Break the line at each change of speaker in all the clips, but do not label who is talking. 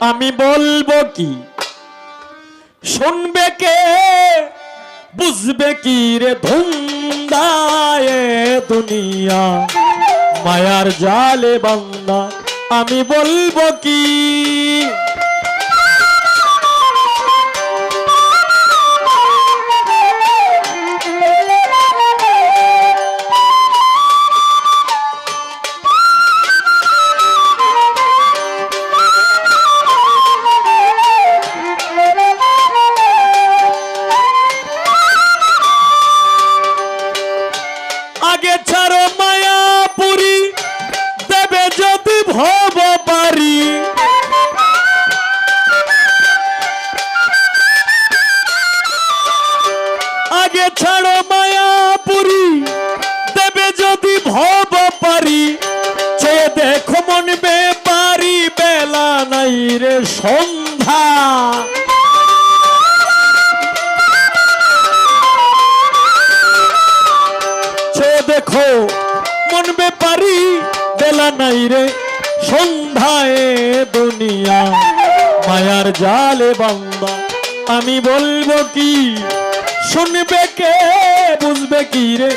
আমি বলবো কি শুনবে কে বুঝবে কি রে ধুমদায়ে দুনিয়া মায়ার জালে বান্দা আমি বলবো কি আগে ছাড়ো মায়াপুরী দেবে যদি ভব পারি আগে ছাড়ো মায়াপুরী দেবে যদি ভব পারি চেয়ে দেখো মন বেপারি বেলা নাই রে সন্ধ্যা দেখো মন বেপারি বেলা নাই রে সন্ধ্যায় দুনিয়া মায়ার জালে বান্দা আমি বলবো কি শুনবে কে বুঝবে কি রে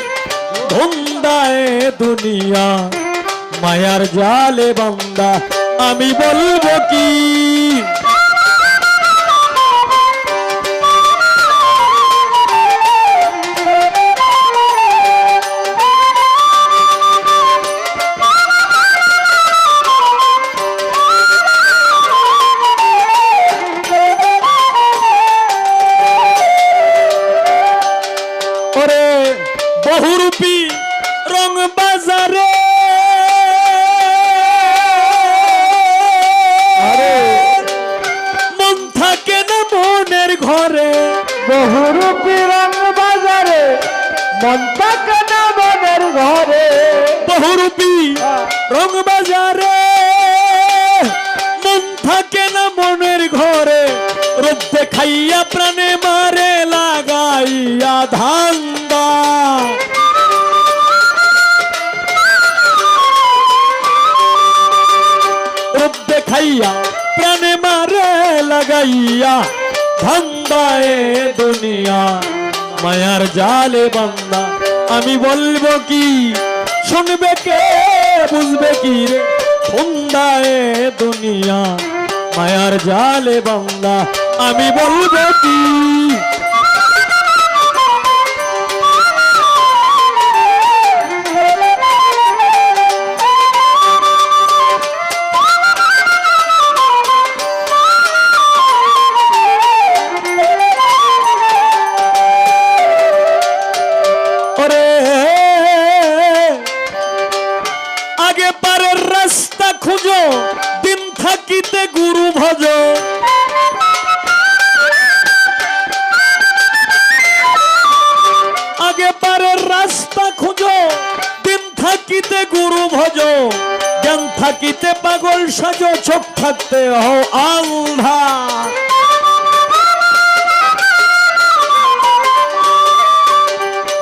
ধুন্দায় দুনিয়া মায়ার জালে বান্দা আমি বলবো কি বহুরূপী রং বাজারে মন থাকে না মনের ঘরে
বহুরূপী রং বাজারে মন থাকে না মনের ঘরে
বহুরূপী রং বাজারে মন থাকে না মনের ঘরে রূপ দেখাইয়া প্রাণে মারে লাগাইয়া ধান্দা রূপ দেখাইয়া প্রাণে মারে লাগাইয়া ধান্দায় দুনিয়া মায়ার জালে বান্দা আমি বলবো কি শুনবে কে বুঝবে কি রে ধান্দায় দুনিয়া মায়ার জালে বান্দা আমি বলবো কি আগে পারের রাস্তা খুঁজো দিন থাকিতে গুরু ভজ আগে পারের রাস্তা খুঁজো দিন থাকিতে গুরু ভজ জ্ঞান থাকিতে পাগল সাজো চোখ থাকতে হও আন্ধা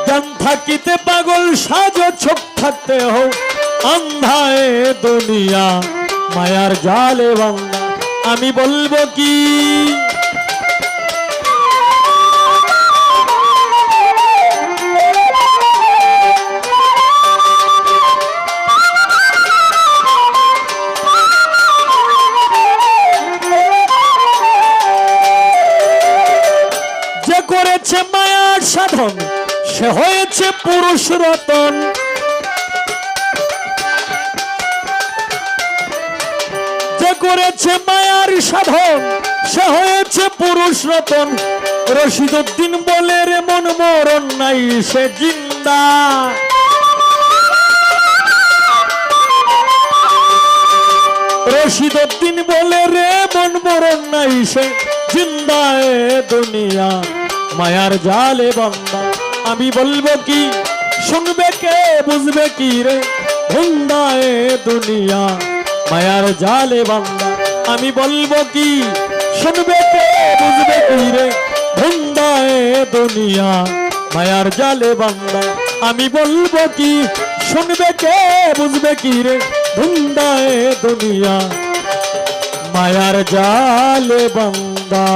জ্ঞান থাকিতে পাগল সাজো চোখ থাকতে হও अंधाए दुनिया मायार जाले बांदा आमी बोलबो की जे करेছে मायार साधन से হয়েছে पुरुष रतन করেছে মায়ার সাধন সে হয়েছে পুরুষ রতন রশিদউদ্দিন বলে রে মন মরণ নাই সে জিন্দা রশিদউদ্দিন বলে রে মন মরণ নাই সে জিন্দা এ দুনিয়া মায়ার জালে বান্দা আমি বলবো কি শুনবে কে বুঝবে কি রে ধুন্দা এ দুনিয়া মায়ার জালে বান্দা আমি বলবো কি শুনবে কে বুঝবে কি রে ধুন্দায় দুনিয়া মায়ার জালে বান্দা আমি বলবো কি শুনবে কে বুঝবে কি রে ধুন্দায় দুনিয়া মায়ার জালে বন্দা